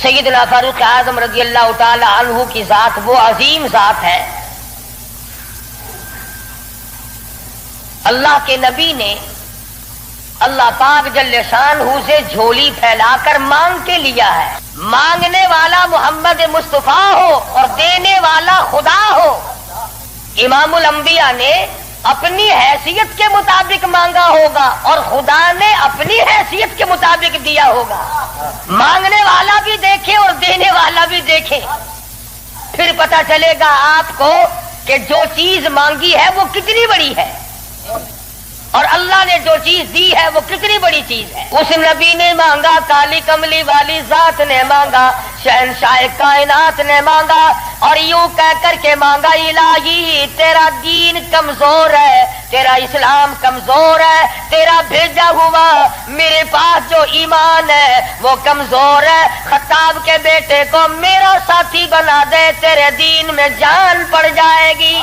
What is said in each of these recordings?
سیدنا فاروق اعظم رضی اللہ تعالی عنہ کی ذات وہ عظیم ذات ہے، اللہ کے نبی نے اللہ پاک جل شانہ سے جھولی پھیلا کر مانگ کے لیا ہے۔ مانگنے والا محمد مصطفیٰ ہو اور دینے والا خدا ہو۔ امام الانبیاء نے اپنی حیثیت کے مطابق مانگا ہوگا اور خدا نے اپنی حیثیت کے مطابق دیا ہوگا۔ مانگنے والا بھی دیکھے اور دینے والا بھی دیکھے، پھر پتہ چلے گا آپ کو کہ جو چیز مانگی ہے وہ کتنی بڑی ہے اور اللہ نے جو چیز دی ہے وہ کتنی بڑی چیز ہے۔ اس نبی نے مانگا، کالی کملی والی ذات نے مانگا، شہنشاہ کائنات نے مانگا اور یوں کہہ کر کے مانگا، الہی تیرا دین کمزور ہے، تیرا اسلام کمزور ہے، تیرا بھیجا ہوا میرے پاس جو ایمان ہے وہ کمزور ہے، خطاب کے بیٹے کو میرا ساتھی بنا دے، تیرے دین میں جان پڑ جائے گی۔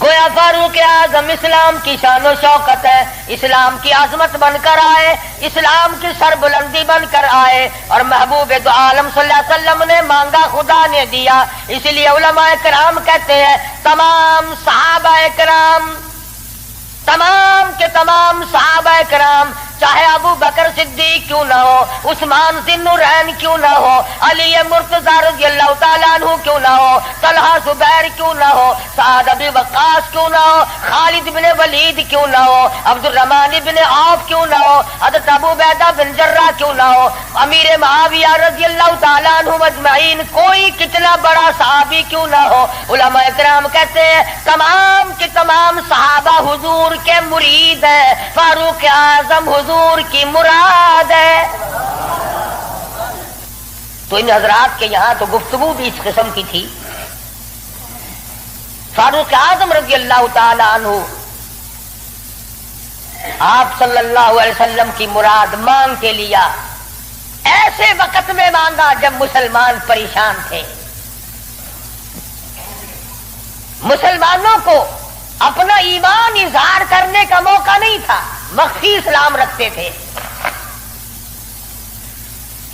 گویا فاروق اعظم اسلام کی شان و شوکت ہے، اسلام کی عظمت بن کر آئے، اسلام کی سربلندی بن کر آئے، اور محبوب دو عالم صلی اللہ علیہ وسلم نے مانگا، خدا نے دیا۔ اس لیے علماء کرام کہتے ہیں تمام صحابہ کرام، تمام کے تمام صحابہ کرام، چاہے ابو بکر صدیق کیوں نہ ہو، عثمان ذی النورین کیوں نہ ہو، علی مرتضی رضی اللہ تعالیٰ عنہ کیوں نہ ہو، طلحہ زبیر کیوں نہ ہو، سعد ابی وقاص کیوں نہ ہو، خالد بن ولید کیوں نہ ہو، عبد الرحمن بن عوف کیوں نہ ہو، حضرت ابو عبیدہ بن جراح کیوں نہ ہو، امیر معاویہ رضی اللہ تعالیٰ عنہ اجمعین، کوئی کتنا بڑا صحابی کیوں نہ ہو، علماء کرام کہتے ہیں تمام کے تمام صحابہ حضور کے مرید ہیں، فاروق اعظم حضور کی مراد ہے۔ تو ان حضرات کے یہاں تو گفتگو بھی اس قسم کی تھی۔ فاروق اعظم رضی اللہ تعالی عنہ آپ صلی اللہ علیہ وسلم کی مراد مانگ کے لیا، ایسے وقت میں مانگا جب مسلمان پریشان تھے۔ مسلمانوں کو اپنا ایمان اظہار کرنے کا موقع نہیں تھا، مخفی اسلام رکھتے تھے۔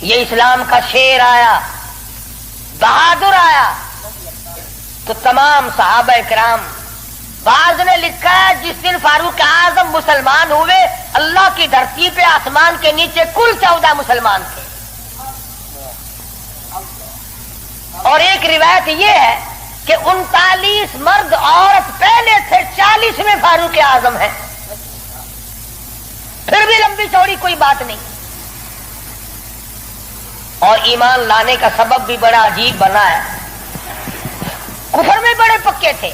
یہ اسلام کا شیر آیا، بہادر آیا تو تمام صحابہ کرام، بعض نے لکھا ہے جس دن فاروق اعظم مسلمان ہوئے اللہ کی دھرتی پہ آسمان کے نیچے کل 14 مسلمان تھے، اور ایک روایت یہ ہے کہ 39 مرد عورت پہلے تھے، 40 میں فاروق اعظم ہے۔ پھر بھی لمبی چوڑی کوئی بات نہیں، اور ایمان لانے کا سبب بھی بڑا عجیب بنا ہے۔ کفر میں بڑے پکے تھے،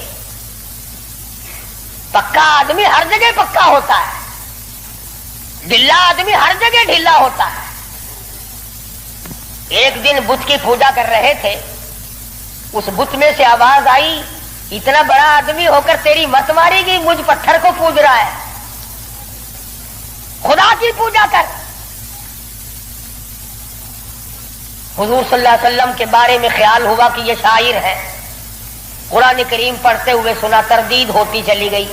پکا آدمی ہر جگہ پکا ہوتا ہے، ڈھلا آدمی ہر جگہ ڈھیلا ہوتا ہے۔ ایک دن بت کی پوجا کر رہے تھے، اس بت میں سے آواز آئی، اتنا بڑا آدمی ہو کر تیری مت ماری گی، مجھ پتھر کو پوج رہا ہے، خدا کی پوجا کر۔ حضور صلی اللہ علیہ وسلم کے بارے میں خیال ہوا کہ یہ شاعر ہے، قرآن کریم پڑھتے ہوئے سنا، تردید ہوتی چلی گئی۔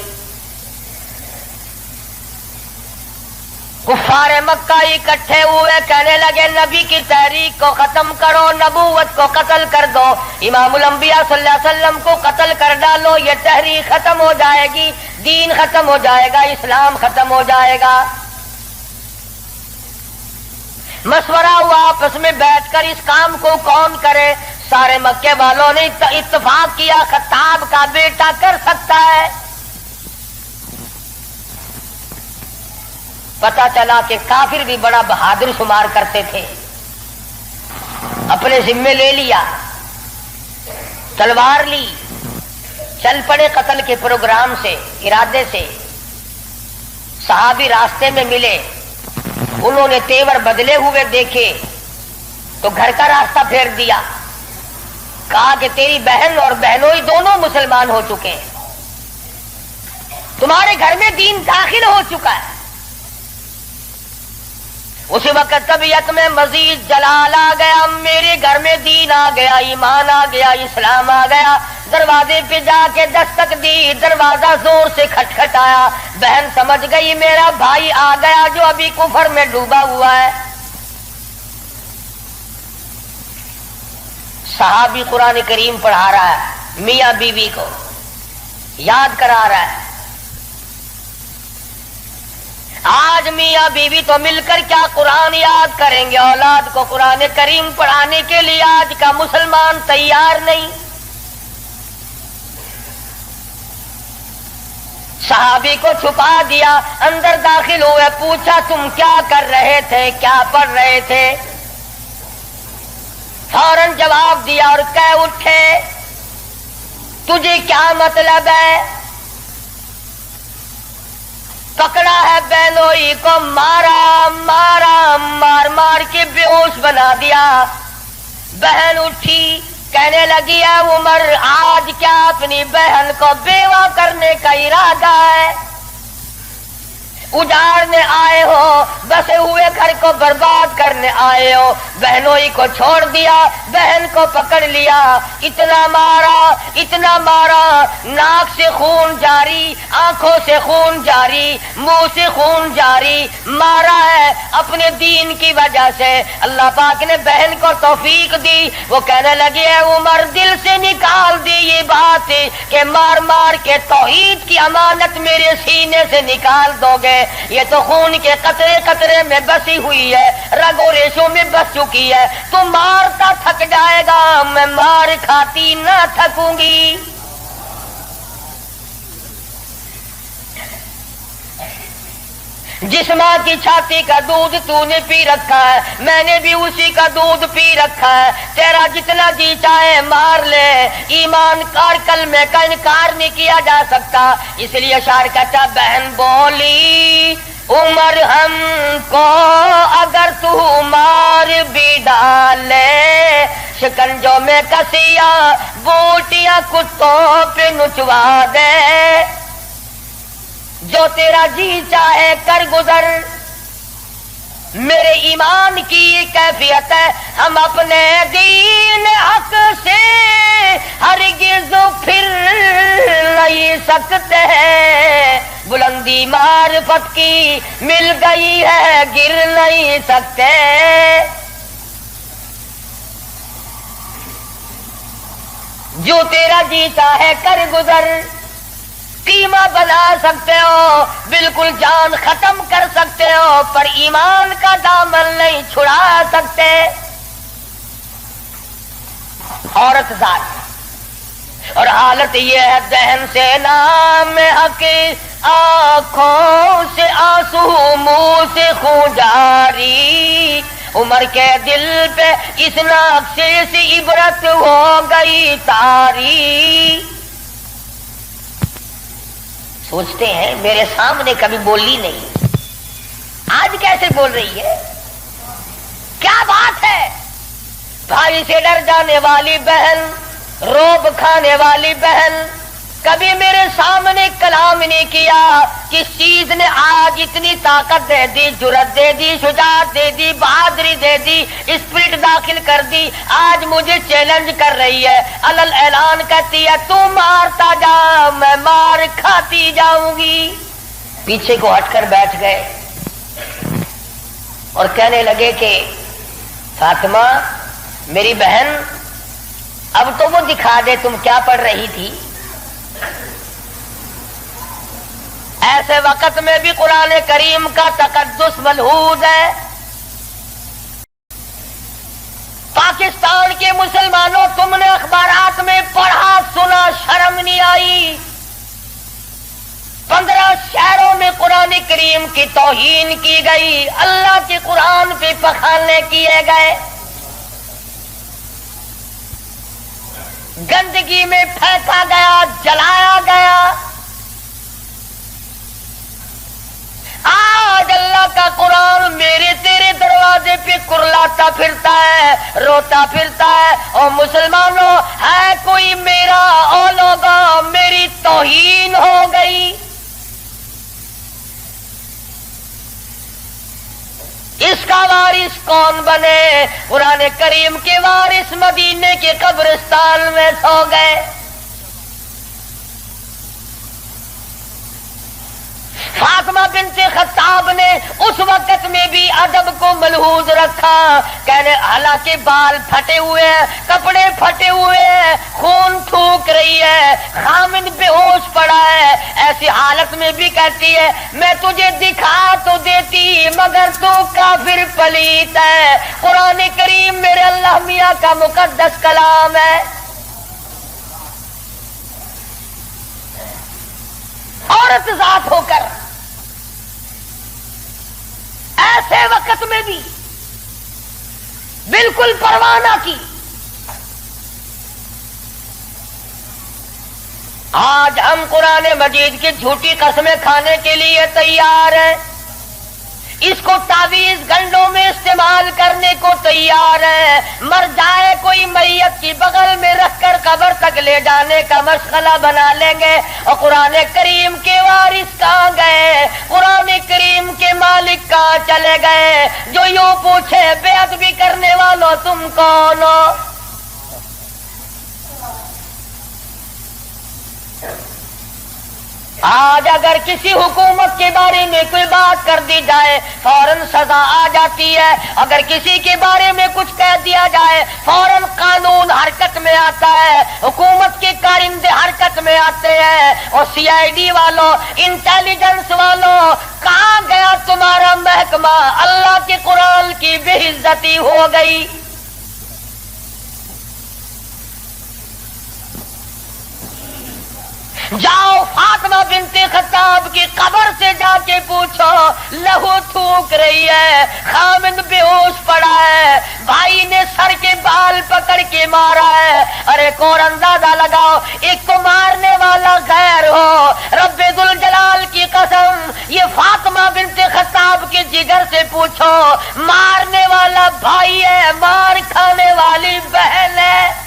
کفار مکہ اکٹھے ہوئے، کہنے لگے نبی کی تحریک کو ختم کرو، نبوت کو قتل کر دو، امام الانبیاء صلی اللہ علیہ وسلم کو قتل کر ڈالو، یہ تحریک ختم ہو جائے گی، دین ختم ہو جائے گا، اسلام ختم ہو جائے گا۔ مشورہ ہوا آپس میں بیٹھ کر اس کام کو کون کرے، سارے مکے والوں نے اتفاق کیا خطاب کا بیٹا کر سکتا ہے۔ پتا چلا کہ کافر بھی بڑا بہادر شمار کرتے تھے، اپنے ذمے لے لیا، تلوار لی، چل پڑے قتل کے پروگرام سے، ارادے سے۔ صحابی راستے میں ملے، انہوں نے تیور بدلے ہوئے دیکھے تو گھر کا راستہ پھیر دیا، کہا کہ تیری بہن اور بہنوئی دونوں مسلمان ہو چکے ہیں، تمہارے گھر میں دین داخل ہو چکا ہے۔ اسی وقت طبیعت میں مزید جلال آ گیا، میرے گھر میں دین آ گیا، ایمان آ گیا، اسلام آ گیا۔ دروازے پہ جا کے دستک دی، دروازہ زور سے کھٹکھٹایا، بہن سمجھ گئی میرا بھائی آ گیا جو ابھی کفر میں ڈوبا ہوا ہے۔ صحابی قرآن کریم پڑھا رہا ہے، میاں بیوی کو یاد کرا رہا ہے۔ آج میاں بیوی تو مل کر کیا قرآن یاد کریں گے، اولاد کو قرآن کریم پڑھانے کے لیے آج کا مسلمان تیار نہیں۔ صحابی کو چھپا دیا، اندر داخل ہوئے، پوچھا تم کیا کر رہے تھے، کیا پڑھ رہے تھے؟ فوراً جواب دیا اور کہہ اٹھے تجھے کیا مطلب ہے؟ پکڑا ہے بہنوئی کو، مارا مارا، مار مار کے بے ہوش بنا دیا۔ بہن اٹھی، کہنے لگی ہے عمر آج کیا اپنی بہن کو بیوہ کرنے کا ارادہ ہے؟ اجاڑنے آئے ہو، بسے ہوئے گھر کو برباد کرنے آئے ہو۔ بہنوئی کو چھوڑ دیا، بہن کو پکڑ لیا، اتنا مارا، ناک سے خون جاری، آنکھوں سے خون جاری، منہ سے خون جاری، مارا ہے اپنے دین کی وجہ سے۔ اللہ پاک نے بہن کو توفیق دی، وہ کہنے لگی ہے عمر دل سے نکال دی یہ بات کہ مار مار کے توحید کی امانت میرے سینے سے نکال دو گے۔ یہ تو خون کے قطرے قطرے میں بسی ہوئی ہے، رگ و ریشوں میں بس چکی ہے۔ تو مارتا تھک جائے گا، میں مار کھاتی نہ تھکوں گی۔ جس ماں کی چھاتی کا دودھ تو نے پی رکھا ہے، میں نے بھی اسی کا دودھ پی رکھا ہے۔ تیرا جتنا جی چاہے مار لے، ایمان کار کلمے کا انکار نہیں کیا جا سکتا۔ اس لیے شاعر کہتا بہن بولی عمر ہم کو اگر تو مار بھی ڈالے، شکنجوں میں کسیا بوٹیاں کتوں پہ نچوا دے، جو تیرا جی چاہے کر گزر۔ میرے ایمان کی یہ کیفیت ہے، ہم اپنے دین حق سے ہرگز پھر نہیں سکتے ہیں۔ بلندی معرفت کی مل گئی ہے، گر نہیں سکتے۔ جو تیرا جی چاہے کر گزر، قیمہ بنا سکتے ہو، بالکل جان ختم کر سکتے ہو، پر ایمان کا دامن نہیں چھڑا سکتے۔ عورت ذات اور حالت یہ ہے، دہن سے نام حق، آنکھوں سے آنسو، منہ سے خون جاری۔ عمر کے دل پہ اس نقشے سے عبرت ہو گئی طاری۔ سوچتے ہیں میرے سامنے کبھی بولی نہیں، آج کیسے بول رہی ہے؟ کیا بات ہے؟ بھائی سے ڈر جانے والی بہن، روب کھانے والی بہن، کبھی میرے سامنے کلام نہیں کیا۔ کس چیز نے آج اتنی طاقت دے دی، جرأت دے دی، شجاعت دے دی، بہادری دے دی، اسپرٹ داخل کر دی؟ آج مجھے چیلنج کر رہی ہے، علل اعلان کہتی ہے تو مارتا جا، میں مار کھاتی جاؤں گی۔ پیچھے کو ہٹ کر بیٹھ گئے اور کہنے لگے کہ فاطمہ میری بہن، اب تو وہ دکھا دے تم کیا پڑھ رہی تھی۔ ایسے وقت میں بھی قرآن کریم کا تقدس ملحوظ ہے۔ پاکستان کے مسلمانوں، تم نے اخبارات میں پڑھا سنا، شرم نہیں آئی؟ 15 شہروں میں قرآن کریم کی توہین کی گئی، اللہ کے قرآن پہ پخانے کیے گئے، گندگی میں پھینکا گیا، جلایا گیا۔ آج اللہ کا قرآن میرے تیرے دروازے پہ کرلاتا پھرتا ہے، روتا پھرتا ہے، اور مسلمانوں ہے کوئی میرا، او لوگوں میری توہین ہو گئی۔ اس کا وارث کون بنے؟ قرآن کریم کے وارث مدینے کے قبرستان میں سو گئے۔ فاطمہ بنت خطاب نے اس وقت میں بھی ادب کو ملحوظ رکھا، کہنے حالانکہ بال پھٹے ہوئے ہیں، کپڑے پھٹے ہوئے ہیں، خون تھوک رہی ہے، خامد بے ہوش پڑا ہے، ایسی حالت میں بھی کہتی ہے میں تجھے دکھا تو دیتی مگر تو کافر پلیت ہے۔ قرآن کریم میرے اللہ میاں کا مقدس کلام ہے۔ عورت ذات ہو کر ایسے وقت میں بھی بالکل پرواہ نہ کی۔ آج ہم قرآن مجید کی جھوٹی قسمیں کھانے کے لیے تیار ہیں، اس کو تعویذ گنڈوں میں استعمال کرنے کو تیار ہے، مر جائے کوئی میت کی بغل میں رکھ کر قبر تک لے جانے کا مشغلہ بنا لیں گے۔ اور قرآن کریم کے وارث کہاں گئے؟ قرآن کریم کے مالک کہاں چلے گئے جو یوں پوچھے بے ادبی کرنے والوں تم کون ہو؟ آج اگر کسی حکومت کے بارے میں کوئی بات کر دی جائے فوراً سزا آ جاتی ہے، اگر کسی کے بارے میں کچھ کہہ دیا جائے فوراً قانون حرکت میں آتا ہے، حکومت کے کارندے حرکت میں آتے ہیں۔ اور سی آئی ڈی والوں، انٹیلیجنس والوں، کہاں گیا تمہارا محکمہ؟ اللہ کے قرآن کی بے عزتی ہو گئی۔ جاؤ فاطمہ بنت خطاب کی قبر سے جا کے پوچھو، لہو تھوک رہی ہے، خامد بے ہوش پڑا ہے، بھائی نے سر کے بال پکڑ کے مارا ہے۔ ارے کون اندازہ لگاؤ، ایک تو مارنے والا غیر ہو، رب ذوالجلال کی قسم یہ فاطمہ بنت خطاب کے جگر سے پوچھو، مارنے والا بھائی ہے، مار کھانے والی بہن ہے۔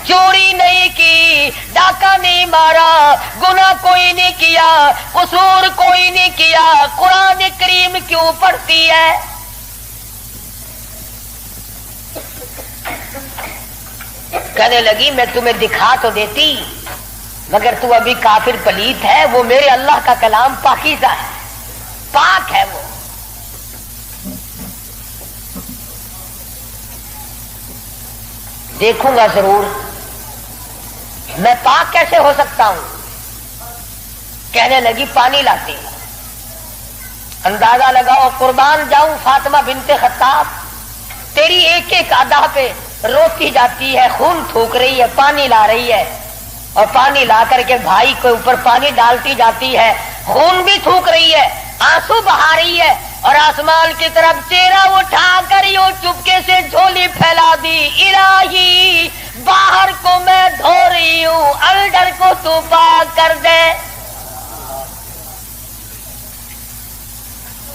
چوری نہیں کی، ڈاکہ نہیں مارا، گناہ کوئی نہیں کیا، قصور کوئی نہیں کیا، قرآن کریم کیوں پڑھتی ہے؟ کہنے لگی میں تمہیں دکھا تو دیتی مگر تو ابھی کافر پلیت ہے، وہ میرے اللہ کا کلام پاکیزہ ہے، پاک ہے، وہ دیکھوں گا ضرور، میں پاک کیسے ہو سکتا ہوں؟ کہنے لگی پانی لاتے۔ اندازہ لگاؤ، قربان جاؤں فاطمہ بنت خطاب، تیری ایک ایک ادا پہ روتی جاتی ہے، خون تھوک رہی ہے، پانی لا رہی ہے، اور پانی لا کر کے بھائی کے اوپر پانی ڈالتی جاتی ہے، خون بھی تھوک رہی ہے، آنسو بہا رہی ہے، اور آسمان کی طرف چہرہ اٹھا کر یوں چپکے سے جھولی پھیلا دی، الہی باہر کو میں دھو رہی ہوں، اندر کو تو پاک کر دے۔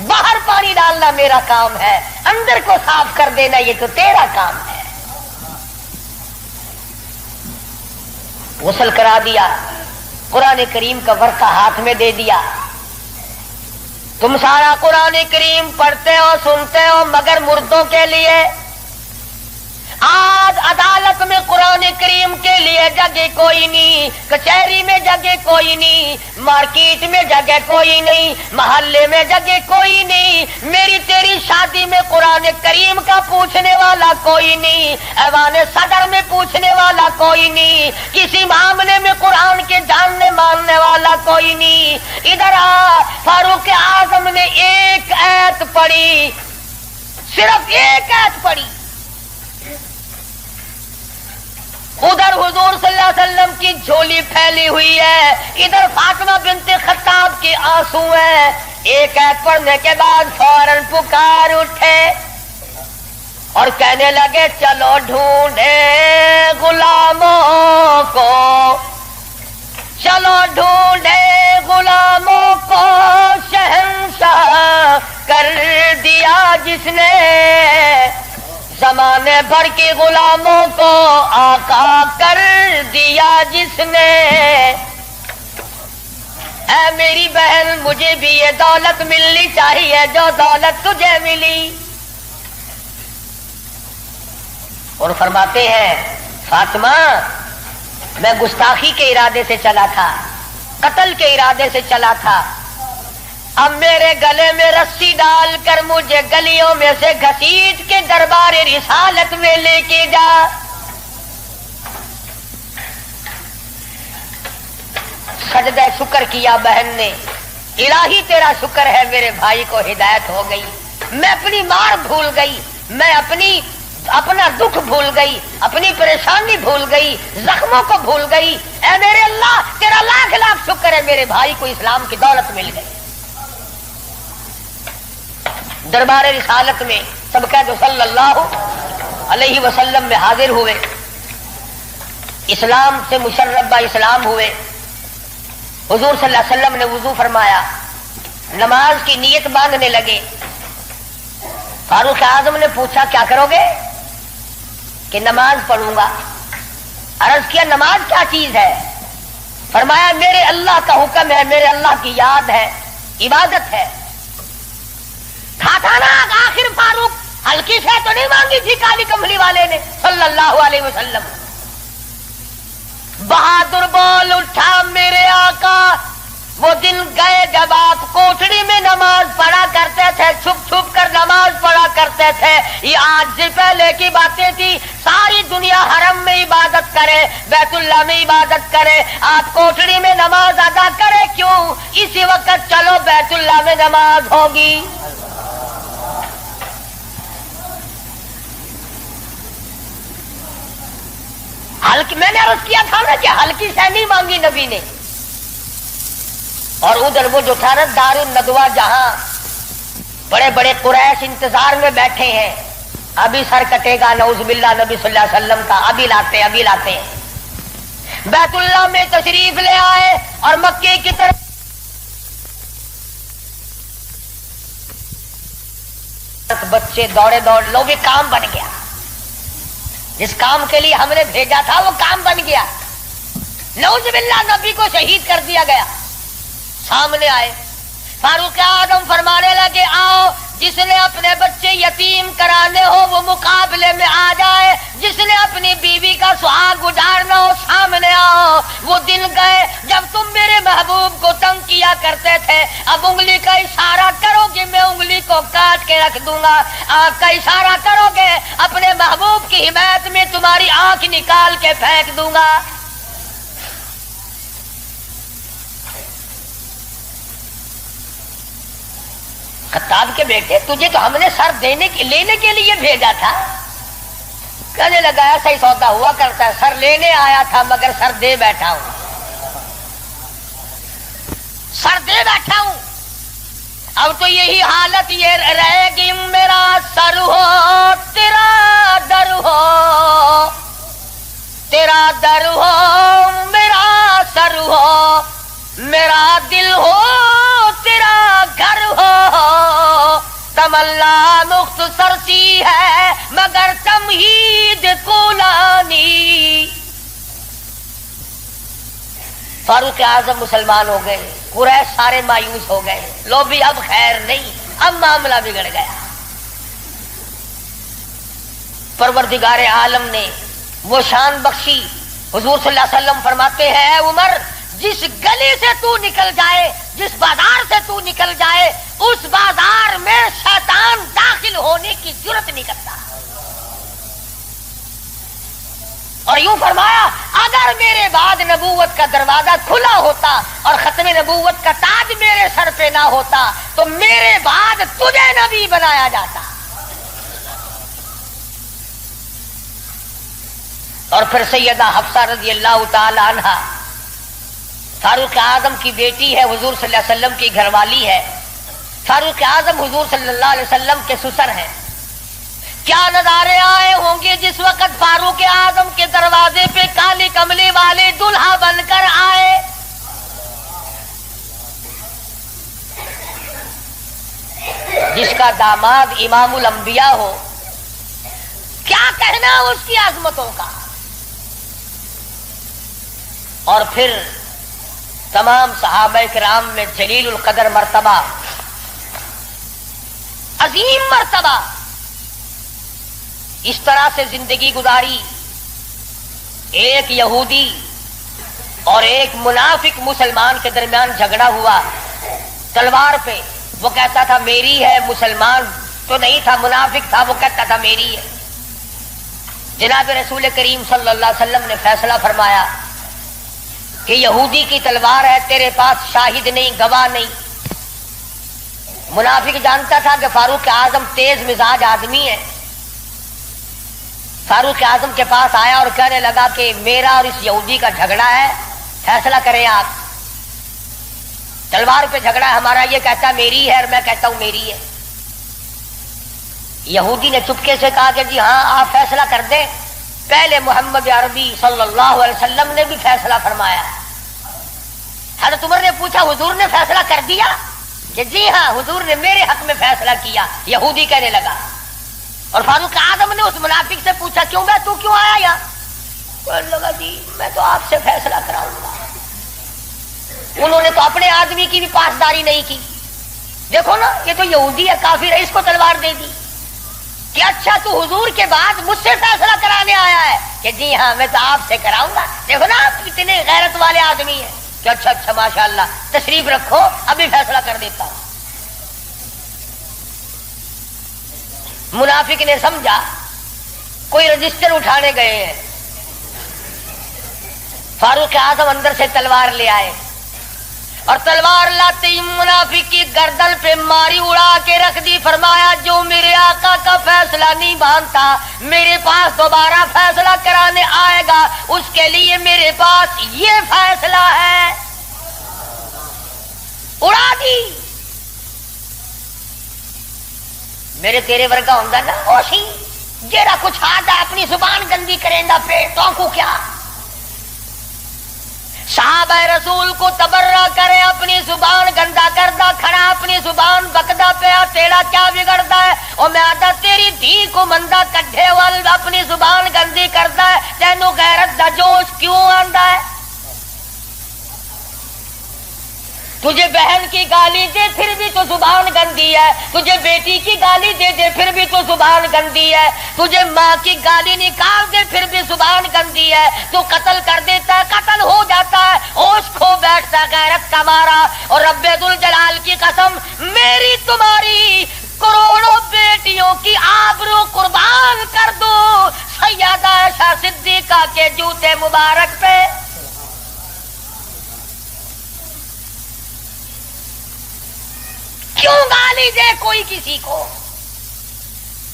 باہر پانی ڈالنا میرا کام ہے، اندر کو صاف کر دینا یہ تو تیرا کام ہے۔ غسل کرا دیا، قرآن کریم کا ورقہ ہاتھ میں دے دیا، تم سارا قرآن کریم پڑھتے ہو سنتے ہو مگر مردوں کے لیے۔ آج عدالت میں قرآن کریم کے لیے جگہ کوئی نہیں، کچہری میں جگہ کوئی نہیں، مارکیٹ میں جگہ کوئی نہیں، محلے میں جگہ کوئی نہیں، میری تیری شادی میں قرآن کریم کا پوچھنے والا کوئی نہیں، ایوان صدر میں پوچھنے والا کوئی نہیں، کسی معاملے میں قرآن کے جاننے ماننے والا کوئی نہیں۔ ادھر آ، فاروق اعظم نے ایک آیت پڑھی، صرف ایک آیت پڑھی، ادھر حضور صلی اللہ علیہ وسلم کی جھولی پھیلی ہوئی ہے، ادھر فاطمہ بنت خطاب کے آنسو ہیں۔ ایک آیت پڑھنے کے بعد فوراً پکار اٹھے اور کہنے لگے چلو ڈھونڈے غلاموں کو، چلو ڈھونڈے غلاموں کو، شہنشاہ کر دیا جس نے، زمانے بھر کے غلاموں کو آقا کر دیا جس نے۔ اے میری بہن مجھے بھی یہ دولت ملنی چاہیے جو دولت تجھے ملی. اور فرماتے ہیں فاطمہ میں گستاخی کے ارادے سے چلا تھا، قتل کے ارادے سے چلا تھا، اب میرے گلے میں رسی ڈال کر مجھے گلیوں میں سے گھسیٹ کے دربار رسالت میں لے کے جا. سجدہ شکر کیا بہن نے، الہی تیرا شکر ہے میرے بھائی کو ہدایت ہو گئی، میں اپنی مار بھول گئی، میں اپنا دکھ بھول گئی، اپنی پریشانی بھول گئی، زخموں کو بھول گئی. اے میرے اللہ تیرا لاکھ لاکھ شکر ہے میرے بھائی کو اسلام کی دولت مل گئی. دربار رسالت میں سب کہہ دو صلی اللہ علیہ وسلم میں حاضر ہوئے، اسلام سے مشرف با اسلام ہوئے. حضور صلی اللہ علیہ وسلم نے وضو فرمایا، نماز کی نیت باندھنے لگے. فاروق اعظم نے پوچھا کیا کرو گے؟ کہ نماز پڑھوں گا. عرض کیا نماز کیا چیز ہے؟ فرمایا میرے اللہ کا حکم ہے، میرے اللہ کی یاد ہے، عبادت ہے. کھاتا نا آخر فاروق ہلکی سے تو نہیں مانگی تھی کالی کملی والے نے صلی اللہ علیہ وسلم. بہادر بول اٹھا میرے آقا، وہ دن گئے جب آپ کوٹڑی میں نماز پڑھا کرتے تھے، چھپ چھپ کر نماز پڑھا کرتے تھے. یہ آج سے پہلے کی باتیں تھی. ساری دنیا حرم میں عبادت کرے، بیت اللہ میں عبادت کرے، آپ کوٹڑی میں نماز ادا کرے کیوں؟ اسی وقت چلو بیت اللہ میں نماز ہوگی. میں نے عرض کیا تھا نا کہ ہلکی سے نہیں مانگی نبی نے. اور ادھر وہ جو تھا نا دار الندوہ، جہاں بڑے بڑے قریش انتظار میں بیٹھے ہیں، ابھی سر کٹے گا نعوذ باللہ نبی صلی اللہ علیہ وسلم کا، ابھی لاتے ہیں. بیت اللہ میں تشریف لے آئے اور مکے کی طرف بچے دوڑے لو بھی کام بن گیا. جس کام کے لیے ہم نے بھیجا تھا وہ کام بن گیا. نعوذ باللہ نبی کو شہید کر دیا گیا. سامنے آئے فاروق اعظم فرمانے لگے آؤ، جس نے اپنے بچے یتیم کرانے ہو وہ مقابلے میں آ جائے، جس نے اپنی بیوی کا سہاگ اجاڑنا ہو سامنے آؤ. وہ دن گئے جب تم میرے محبوب کو تنگ کیا کرتے تھے. اب انگلی کا اشارہ کرو گے میں انگلی کو کاٹ کے رکھ دوں گا. آنکھ کا اشارہ کرو گے اپنے محبوب کی حمایت میں تمہاری آنکھ نکال کے پھینک دوں گا. خطاب کے بیٹے تجھے تو ہم نے سر لینے کے لیے بھیجا تھا. کہنے لگا ایسا ہی سودا ہوا کرتا ہے، سر لینے آیا تھا مگر سر دے بیٹھا ہوں. سر دے بیٹھا ہوں. اب تو یہی حالت یہ رہے گی، میرا سر ہو تیرا در ہو، تیرا در ہو میرا سر ہو، میرا دل ہو تیرا گھر ہو. تمنا مختصر سی ہے مگر تمہید طولانی. فاروق اعظم مسلمان ہو گئے، قریش سارے مایوس ہو گئے. لو بھی اب خیر نہیں، اب معاملہ بگڑ گیا. پروردگار عالم نے وہ شان بخشی. حضور صلی اللہ علیہ وسلم فرماتے ہیں اے عمر، جس گلی سے تو نکل جائے، جس بازار سے تو نکل جائے، اس بازار میں شیطان داخل ہونے کی جرت نہیں کرتا. اور یوں فرمایا اگر میرے بعد نبوت کا دروازہ کھلا ہوتا اور ختم نبوت کا تاج میرے سر پہ نہ ہوتا تو میرے بعد تجھے نبی بنایا جاتا. اور پھر سیدہ حفصہ رضی اللہ تعالی عنہا فاروق اعظم کی بیٹی ہے، حضور صلی اللہ علیہ وسلم کی گھر والی ہے. فاروق اعظم حضور صلی اللہ علیہ وسلم کے سسر ہیں. کیا نظارے آئے ہوں گے جس وقت فاروق اعظم کے دروازے پہ کالی کملی والے دلہا بن کر آئے. جس کا داماد امام الانبیاء ہو، کیا کہنا اس کی عظمتوں کا. اور پھر تمام صحابہ کرام میں جلیل القدر مرتبہ، عظیم مرتبہ، اس طرح سے زندگی گزاری. ایک یہودی اور ایک منافق مسلمان کے درمیان جھگڑا ہوا تلوار پہ. وہ کہتا تھا میری ہے، مسلمان تو نہیں تھا، منافق تھا، وہ کہتا تھا میری ہے. جناب رسول کریم صلی اللہ علیہ وسلم نے فیصلہ فرمایا کہ یہودی کی تلوار ہے، تیرے پاس شاہد نہیں، گواہ نہیں. منافق جانتا تھا کہ فاروق اعظم تیز مزاج آدمی ہے. فاروق اعظم کے پاس آیا اور کہنے لگا کہ میرا اور اس یہودی کا جھگڑا ہے، فیصلہ کریں آپ. تلوار پہ جھگڑا ہے ہمارا، یہ کہتا ہے میری ہے اور میں کہتا ہوں میری ہے. یہودی نے چپکے سے کہا کہ جی ہاں آپ فیصلہ کر دیں. پہلے محمد عربی صلی اللہ علیہ وسلم نے بھی فیصلہ فرمایا. حضرت عمر نے پوچھا حضور نے فیصلہ کر دیا؟ کہ جی ہاں حضور نے میرے حق میں فیصلہ کیا. یہودی کہنے لگا. اور فاروق اعظم نے اس منافق سے پوچھا کیوں بے تو کیوں آیا یہاں؟ کہنے لگا جی میں تو آپ سے فیصلہ کراؤں گا. انہوں نے تو اپنے آدمی کی بھی پاسداری نہیں کی. دیکھو نا یہ تو یہودی ہے، کافر ہے، اس کو تلوار دے دی. کہ اچھا تو حضور کے بعد مجھ سے فیصلہ کرانے آیا ہے؟ کہ جی ہاں میں تو آپ سے کراؤں گا. دیکھو نا آپ اتنے غیرت والے آدمی ہیں. کہ اچھا اچھا ماشاءاللہ تشریف رکھو ابھی فیصلہ کر دیتا ہوں. منافق نے سمجھا کوئی رجسٹر اٹھانے گئے ہیں. فاروق اعظم اندر سے تلوار لے آئے اور تلوار لاتے ہی منافق کی گردن پہ ماری، اڑا کے رکھ دی. فرمایا جو میرے آقا کا فیصلہ نہیں مانتا میرے پاس دوبارہ فیصلہ کرانے آئے گا اس کے لیے میرے پاس یہ فیصلہ ہے. اڑا دی. میرے تیرے ورگا ہوندا نا اوشی جیڑا کچھ آدھا اپنی زبان گندی کریندا پیٹوں کو کیا. صحابہ رسول کو تبرہ کرے اپنی زبان گندا کردا کھڑا اپنی زبان بکدا پیا تیرا کیا بگڑتا ہے؟ اور میں آدھا تیری دھی کو مندہ کڈھے وال اپنی زبان گندی کردا ہے تینوں غیرت دا جوش کیوں آندا ہے؟ تجھے بہن کی گالی دے پھر بھی تو زبان گندی ہے، تجھے بیٹی کی گالی دے دے پھر بھی تو زبان گندی ہے، تجھے ماں کی گالی نکال دے پھر بھی زبان گندی ہے. تو قتل کر دیتا ہے، قتل ہو جاتا ہے، ہوش کھو بیٹھتا ہے غیرت کا مارا. اور رب ذوالجلال کی قسم میری تمہاری کروڑوں بیٹیوں کی آبرو قربان کر دو سیدہ عائشہ صدیقہ کے جوتے مبارک پہ. کیوں گالی دے کوئی کسی کو؟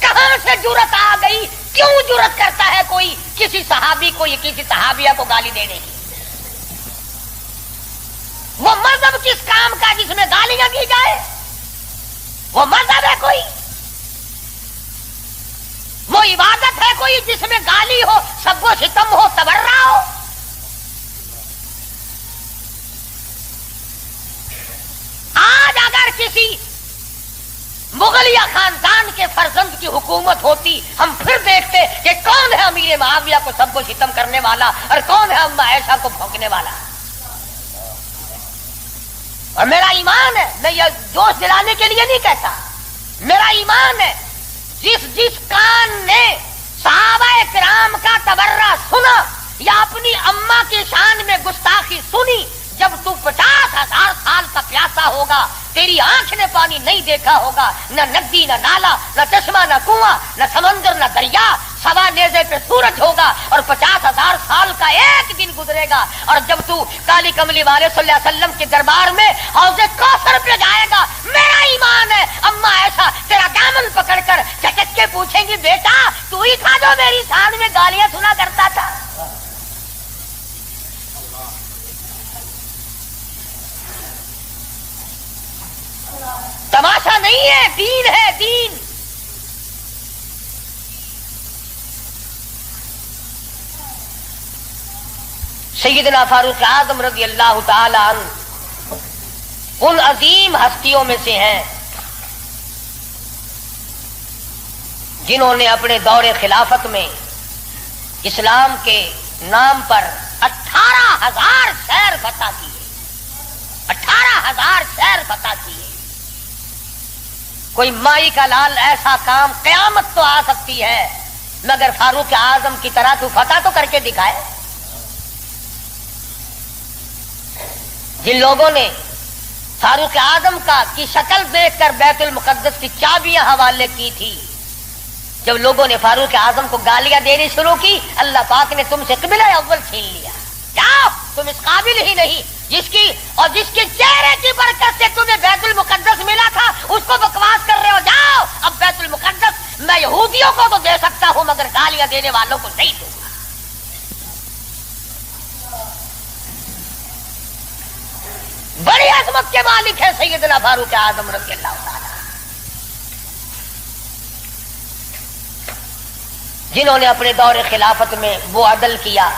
کہاں سے جرت آ گئی؟ کیوں جرت کرتا ہے کوئی کسی صحابی کو یا کسی صحابیہ کو گالی دینے کی؟ وہ مذہب کس کام کا جس میں گالیاں دی جائے؟ وہ مذہب ہے کوئی؟ وہ عبادت ہے کوئی جس میں گالی ہو، سب و ستم ہو، تبرہ ہو؟ آج اگر کسی مغلیہ خاندان کے فرزند کی حکومت ہوتی ہم پھر دیکھتے کہ کون ہے امیر معاویہ کو سب و ستم کرنے والا اور کون ہے اما عائشہ کو بھونکنے والا. اور میرا ایمان ہے، میں یہ جوش دلانے کے لیے نہیں کہتا، میرا ایمان ہے جس کان نے صحابہ کرام کا تبرہ سنا یا اپنی اماں کی شان میں گستاخی سنی، جب تو 50,000 سال کا پیاسا ہوگا تیری آنکھ نے پانی نہیں دیکھا ہوگا، نہ ندی نہ نالا نہ چشمہ نہ کنواں نہ سمندر نہ دریا، سوا نیزے پہ سورج ہوگا اور 50,000 سال کا ایک دن گزرے گا. اور جب تو کالی کملی والے صلی اللہ علیہ وسلم کے دربار میں حوض کوثر پہ جائے گا، میرا ایمان ہے اما ایسا تیرا دامن پکڑ کر چٹک کے پوچھیں گی بیٹا تو ہی تھا جو میری شان میں گالیاں سنا کرتا تھا. تماشا نہیں ہے، دین ہے دین. سیدنا فاروق اعظم رضی اللہ تعالی عنہ ان عظیم ہستیوں میں سے ہیں جنہوں نے اپنے دور خلافت میں اسلام کے نام پر 18,000 شہر فتح کیے. 1000 شہر فتح کیے. کوئی مائی کا لال ایسا کام قیامت تو آ سکتی ہے مگر فاروق اعظم کی طرح تو فتح تو کر کے دکھائے. جن لوگوں نے فاروق اعظم کی شکل دیکھ کر بیت المقدس کی چابیاں حوالے کی تھی، جب لوگوں نے فاروق اعظم کو گالیاں دینی شروع کی، اللہ پاک نے تم سے قبلہ اول چھین لیا. جاؤ، تم اس قابل ہی نہیں. جس کے چہرے کی برکت سے تمہیں بیت المقدس ملا تھا اس کو بکواس کر رہے ہو. جاؤ، اب بیت المقدس میں یہودیوں کو تو دے سکتا ہوں مگر گالیاں دینے والوں کو نہیں دوں گا. بڑی عظمت کے مالک ہیں سیدنا فاروق اعظم رضی اللہ تعالی، جنہوں نے اپنے دور خلافت میں وہ عدل کیا.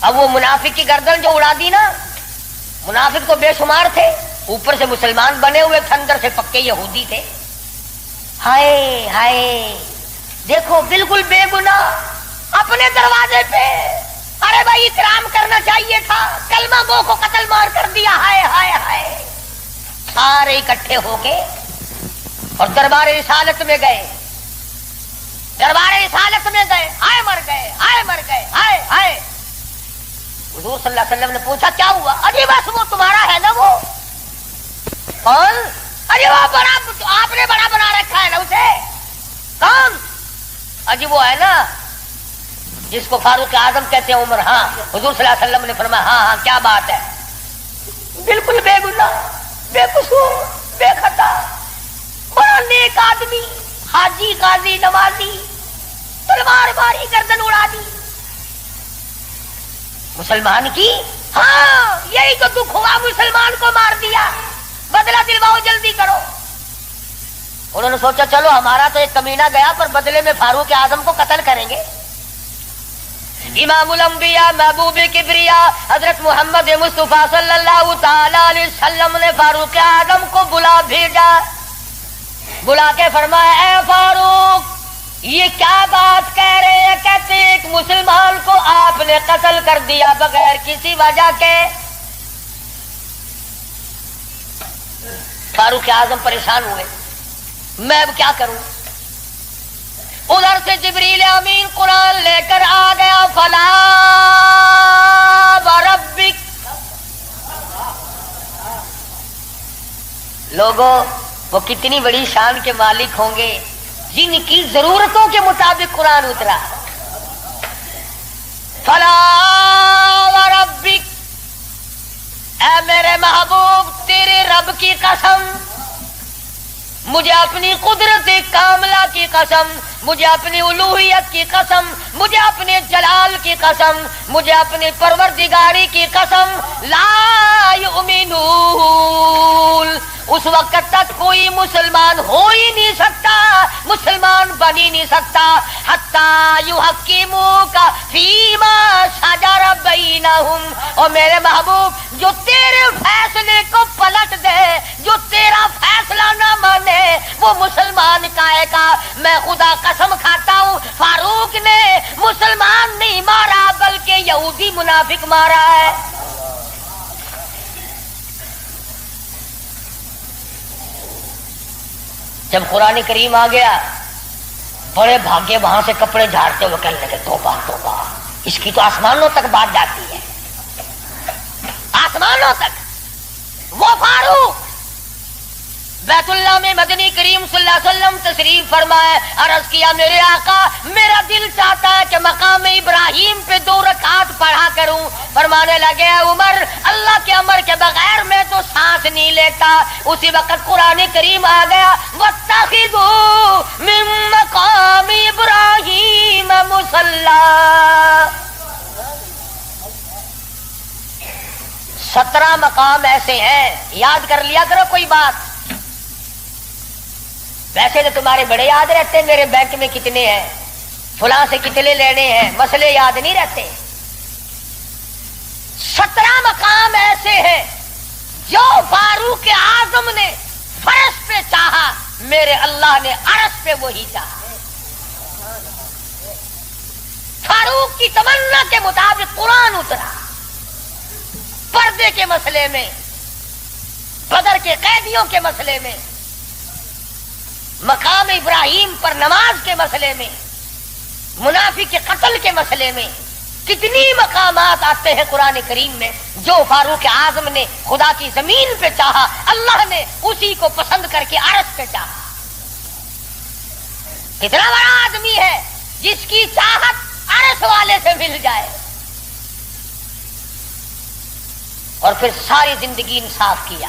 اب وہ منافق کی گردن جو اڑا دی نا، منافق تو بے شمار تھے، اوپر سے مسلمان بنے ہوئے تھے، اندر سے پکے یہودی تھے. ہائے ہائے، دیکھو بالکل بے گناہ اپنے دروازے پہ. ارے بھائی اکرام کرنا چاہیے تھا، کلمہ گو کو قتل مار کر دیا. ہائے ہائے ہائے. سارے اکٹھے ہو کے اور دربار رسالت میں گئے، دربار رسالت میں گئے. ہائے مر گئے، ہائے مر گئے، ہائے ہائے. حضور صلی اللہ علیہ وسلم نے پوچھا کیا ہوا؟ ارے بس وہ تمہارا ہے نا. وہ کون؟ ارے وہ بڑا، آپ نے بڑا بنا رکھا ہے نا اسے. کون؟ اجی وہ ہے نا جس کو فاروق اعظم کہتے ہیں، عمر. ہاں. حضور صلی اللہ علیہ وسلم نے فرمایا ہاں ہاں کیا بات ہے، بالکل بے گناہ، بے قصور، بے خطا، بڑا نیک آدمی، حاجی، قاضی، نمازی، تلوار ماری گردن اڑا دی مسلمان کی. ہاں یہی تو دکھ ہوا، مسلمان کو مار دیا، بدلہ دلواؤ جلدی کرو. انہوں نے سوچا چلو ہمارا تو ایک کمینہ گیا پر بدلے میں فاروق اعظم کو قتل کریں گے. امام الانبیاء محبوب کبریا حضرت محمد مصطفیٰ صلی اللہ تعالی علیہ وسلم نے فاروق اعظم کو بلا بھیجا. بلا کے فرمایا اے فاروق، یہ کیا بات کہہ رہے ہیں؟ کہتے ایک مسلمان کو آپ نے قتل کر دیا بغیر کسی وجہ کے. فاروق اعظم پریشان ہوئے، میں اب کیا کروں؟ ادھر سے جبریل امین قرآن لے کر آ گیا. فلا وربک. لوگوں، وہ کتنی بڑی شان کے مالک ہوں گے جن کی ضرورتوں کے مطابق قرآن اترا. فلا وربک، اے میرے محبوب تیرے رب کی قسم، مجھے اپنی قدرت کاملہ کی قسم، مجھے اپنی الوہیت کی قسم، مجھے اپنے جلال کی قسم، مجھے اپنی پروردگاری کی قسم، لا یؤمنون. اس وقت تک کوئی مسلمان ہو ہی نہیں سکتا، مسلمان بن ہی نہیں سکتا، حتی یحکموک فیما شجر بینہم. اور میرے محبوب جو تیرے فیصلے کو پلٹ دے، جو تیرا فیصلہ نہ مانے، وہ مسلمان کہے گا. میں خدا قسم کھاتا ہوں فاروق نے مسلمان نہیں مارا بلکہ یہودی منافق مارا ہے. جب قرآن کریم آ گیا، بڑے بھاگے وہاں سے کپڑے جھاڑتے ہوئے کہنے لگے توبہ توبہ، اس کی تو آسمانوں تک بات جاتی ہے، آسمانوں تک. وہ فاروق بیت اللہ میں مدنی کریم صلی اللہ علیہ وسلم تشریف فرمائے. عرض کیا میرے آقا میرا دل چاہتا ہے کہ مقام ابراہیم پہ 2 رکعت پڑھا کروں. فرمانے لگے عمر اللہ کے امر کے بغیر میں تو سانس نہیں لیتا. اسی وقت قرآن کریم آ گیا واتخذوا من مقام ابراہیم مصلی. 17 مقام ایسے ہیں، یاد کر لیا کرو کوئی بات. ویسے تو تمہارے بڑے یاد رہتے ہیں میرے بینک میں کتنے ہیں، فلاں سے کتنے لینے ہیں، مسئلے یاد نہیں رہتے. 17 مقام ایسے ہیں جو فاروق اعظم نے فرش پہ چاہا، میرے اللہ نے عرش پہ وہی چاہا. فاروق کی تمنا کے مطابق قرآن اترا. پردے کے مسئلے میں بدر کے قیدیوں کے مسئلے میں، مقام ابراہیم پر نماز کے مسئلے میں، منافق کے قتل کے مسئلے میں، کتنی مقامات آتے ہیں قرآن کریم میں. جو فاروق اعظم نے خدا کی زمین پہ چاہا، اللہ نے اسی کو پسند کر کے عرش پہ چاہا. کتنا بڑا آدمی ہے جس کی چاہت عرش والے سے مل جائے. اور پھر ساری زندگی انصاف کیا،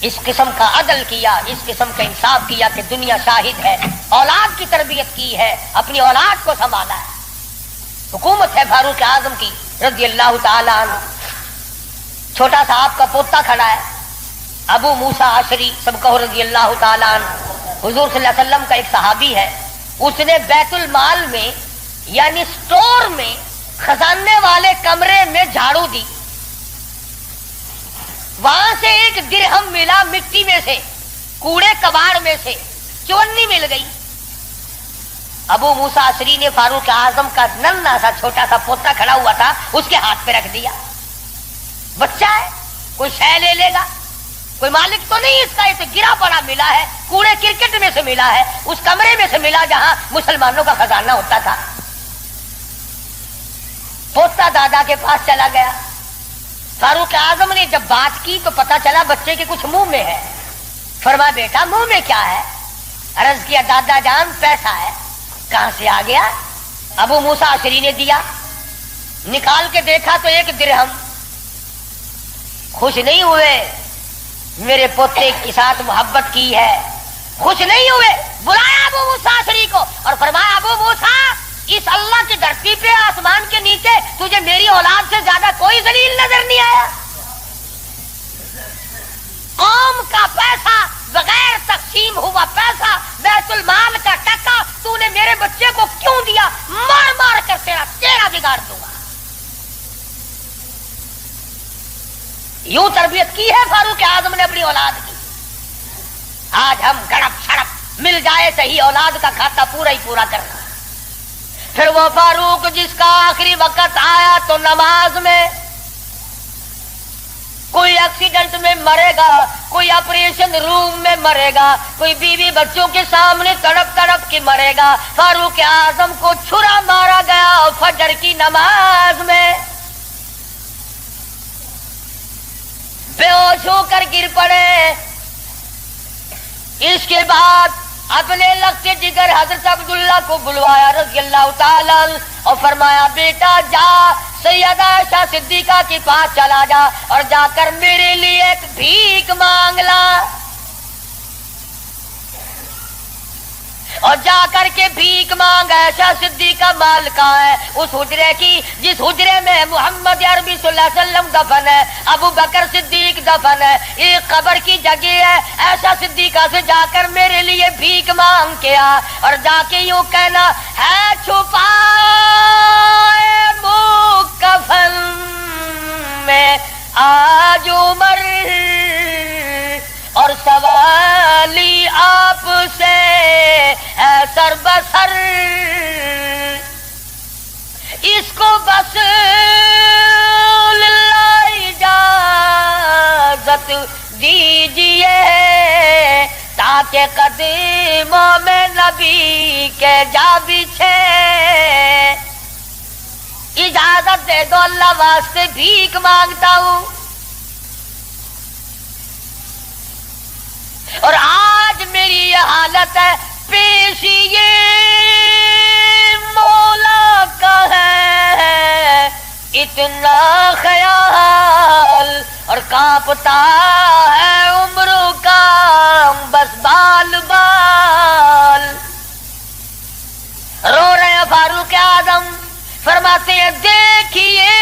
اس قسم کا عدل کیا، اس قسم کا انصاف کیا کہ دنیا شاہد ہے. اولاد کی تربیت کی ہے، اپنی اولاد کو سنبھالا ہے. حکومت ہے فاروق اعظم کی رضی اللہ تعالی عنہ. چھوٹا سا آپ کا پوتا کھڑا ہے، ابو موسیٰ عشری، سب کہو رضی اللہ تعالی عنہ. حضور صلی اللہ علیہ وسلم کا ایک صحابی ہے، اس نے بیت المال میں یعنی سٹور میں خزانے والے کمرے میں جھاڑو دی، وہاں سے ایک درہم ملا مٹی میں سے، کوڑے کباڑ میں سے چونی مل گئی. ابو موسیٰ عشری نے فاروق اعظم کا ننھا سا چھوٹا سا پوتا کھڑا ہوا تھا، اس کے ہاتھ پہ رکھ دیا. بچہ ہے، کوئی شے لے لے گا، کوئی مالک تو نہیں اس کا، یہ تو گرا پڑا ملا ہے، کوڑے کرکٹ میں سے ملا ہے، اس کمرے میں سے ملا جہاں مسلمانوں کا خزانہ ہوتا تھا. پوتا دادا کے پاس چلا گیا. فاروق اعظم نے جب بات کی تو پتا چلا بچے کے کچھ منہ میں ہے. فرمایا بیٹا منہ میں کیا ہے؟ عرض کیا دادا جان پیسہ ہے. کہاں سے آ گیا؟ ابو موسیٰ عشری نے دیا. نکال کے دیکھا تو ایک درہم. خوش نہیں ہوئے، میرے پوتے کے ساتھ محبت کی ہے، خوش نہیں ہوئے. بلایا ابو موسیٰ عشری کو اور فرمایا ابو موسیٰ، اس اللہ کی دھرتی پہ آسمان کے نیچے تجھے میری اولاد سے زیادہ کوئی ذلیل نظر نہیں آیا. قوم کا پیسہ، بغیر تقسیم ہوا پیسہ، بیت المال کا ٹکا تو نے میرے بچے کو کیوں دیا؟ مار مار کر تیرا چہرہ بگاڑ دوں گا. یوں تربیت کی ہے فاروق اعظم نے اپنی اولاد کی. آج ہم گڑپ شڑپ مل جائے صحیح اولاد کا کھاتا پورا ہی پورا کرنا. پھر وہ فاروق جس کا آخری وقت آیا تو نماز میں، کوئی ایکسیڈنٹ میں مرے گا، کوئی آپریشن روم میں مرے گا، کوئی بیوی بچوں کے سامنے تڑپ تڑپ کے مرے گا. فاروق اعظم کو چھرا مارا گیا فجر کی نماز میں، بے ہوش ہو کر گر پڑے. اس کے بعد اپنے لگتے جگر حضرت عبداللہ کو بلوایا رضی اللہ تعالیٰ اور فرمایا بیٹا جا سیدہ عائشہ صدیقہ کے پاس چلا جا اور جا کر میرے لیے ایک بھیک مانگ لا. اور جا کر کے بھیک مانگ. عائشہ صدیقہ مالکہ ہے اس حجرے کی جس حجرے میں محمد عربی صلی اللہ علیہ وسلم دفن ہے، ابو بکر صدیق دفن ہے، ایک قبر کی جگہ ہے. عائشہ صدیقہ سے جا کر میرے لیے بھیک مانگ کے آ اور جا کے یوں کہنا ہے چھپائے کفن میں آج عمر اور سوالی آپ سے ہے سر بسر. اس کو بس للہ اجازت دیجیے تاکہ قدموں میں نبی کے جا بچھے. اجازت دے دو اللہ واسطے بھیک مانگتا ہوں. اور آج میری یہ حالت ہے، پیش یہ مولا کا ہے اتنا خیال اور کانپتا ہے عمروں کا بس بال بال. رو رہے ہیں فاروق اعظم، فرماتے ہیں دیکھیے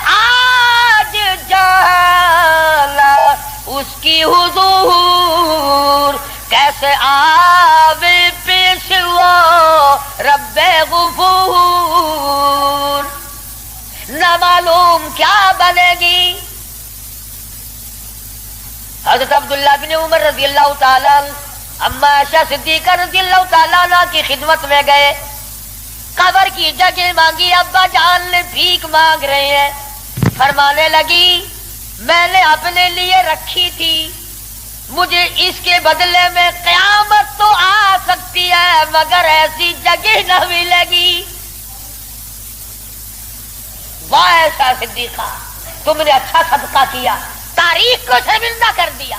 آج جانا اس کی حضور کیسے آوے پیش وہ رب غفور. نہ معلوم کیا بنے گی. حضرت عبداللہ بن عمر رضی اللہ تعالیٰ اما عائشہ صدیقہ رضی اللہ تعالیٰ عنہ کی خدمت میں گئے، قبر کی جگہ مانگی. ابا جان نے بھیک مانگ رہے ہیں. فرمانے لگی میں نے اپنے لیے رکھی تھی، مجھے اس کے بدلے میں قیامت تو آ سکتی ہے مگر ایسی جگہ نہ ملے گی۔ واہ ایسا صدیقہ، تم نے اچھا صدقہ کیا، تاریخ کو شرمندہ کر دیا۔